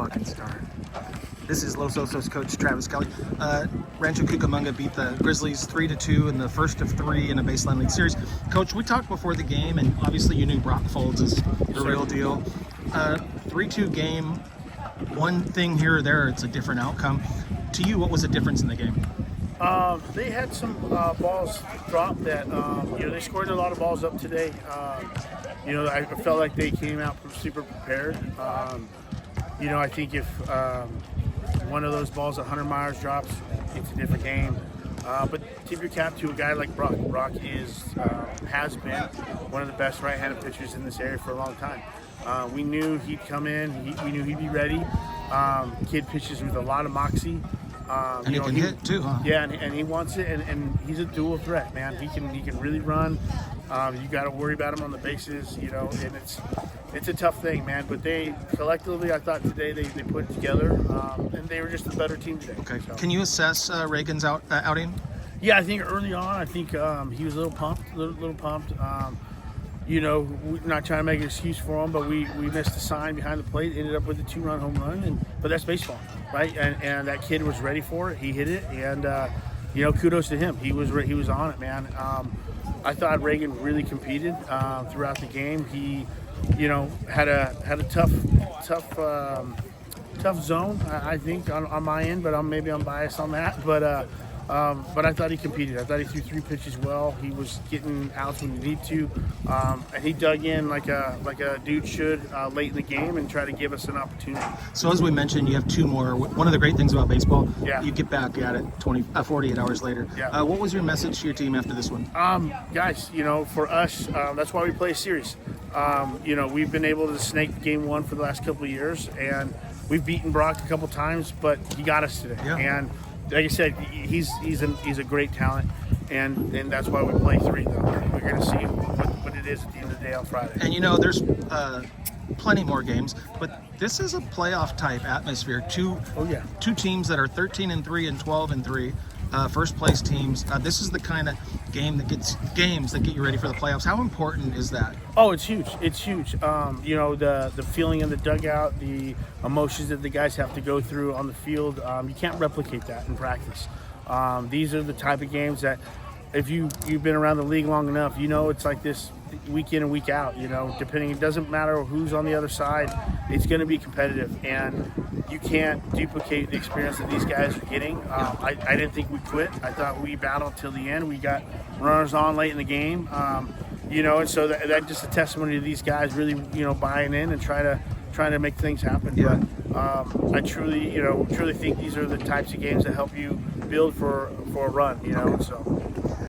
fucking start. This is Los Osos coach Travis Kelly. Rancho Cucamonga beat the Grizzlies 3-2 in the first of three in a baseline league series. Coach, we talked before the game, and obviously you knew Brock Folds is the real deal. 3-2 game, one thing here or there, it's a different outcome. To you, what was the difference in the game? They had some balls dropped that, they scored a lot of balls up today. I felt like they came out super prepared. I think if one of those balls at 100 Myers drops, it's a different game. But tip your cap to a guy like Brock. Brock has been one of the best right-handed pitchers in this area for a long time. We knew he'd come in. We knew he'd be ready. Kid pitches with a lot of moxie. And he can hit too, huh? Yeah, and he wants it, and he's a dual threat, man. He can really run. You got to worry about him on the bases, and it's a tough thing, man. But they collectively, I thought today they put it together, and they were just a better team today. Okay. So. Can you assess Reagan's outing? Yeah, I think early on, he was a little pumped, we're not trying to make an excuse for him, but we missed a sign behind the plate, ended up with a 2-run home run, but that's baseball, right? And that kid was ready for it. He hit it, and kudos to him. He was on it, man. I thought Reagan really competed throughout the game. He, had a tough zone, I think, on my end, but maybe I'm biased on that. But I thought he competed. I thought he threw 3 pitches well. He was getting outs when he needed to, and he dug in like a dude should late in the game and try to give us an opportunity. So as we mentioned, you have 2 more. One of the great things about baseball, you get back at it 48 hours later. Yeah. What was your message to your team after this one? Guys, for us, that's why we play a series. We've been able to snake game 1 for the last couple of years, and we've beaten Brock a couple times, but he got us today. Yeah. And like I said, he's a great talent, and that's why we play 3. Though we're going to see what it is at the end of the day on Friday. And there's plenty more games, but this is a playoff type atmosphere. Two teams that are 13-3 and 12-3, first place teams. This is the kind of games that get you ready for the playoffs. How important is that? Oh, it's huge. It's huge. The feeling in the dugout, the emotions that the guys have to go through on the field, you can't replicate that in practice. These are the type of games that if you've been around the league long enough, it's like this week in and week out, depending, it doesn't matter who's on the other side, it's going to be competitive, and you can't duplicate the experience that these guys are getting. I didn't think we quit. I thought we battled till the end. We got runners on late in the game, and so that's just a testimony to these guys really, buying in and trying to make things happen. Yeah. But I truly think these are the types of games that help you build for a run, so.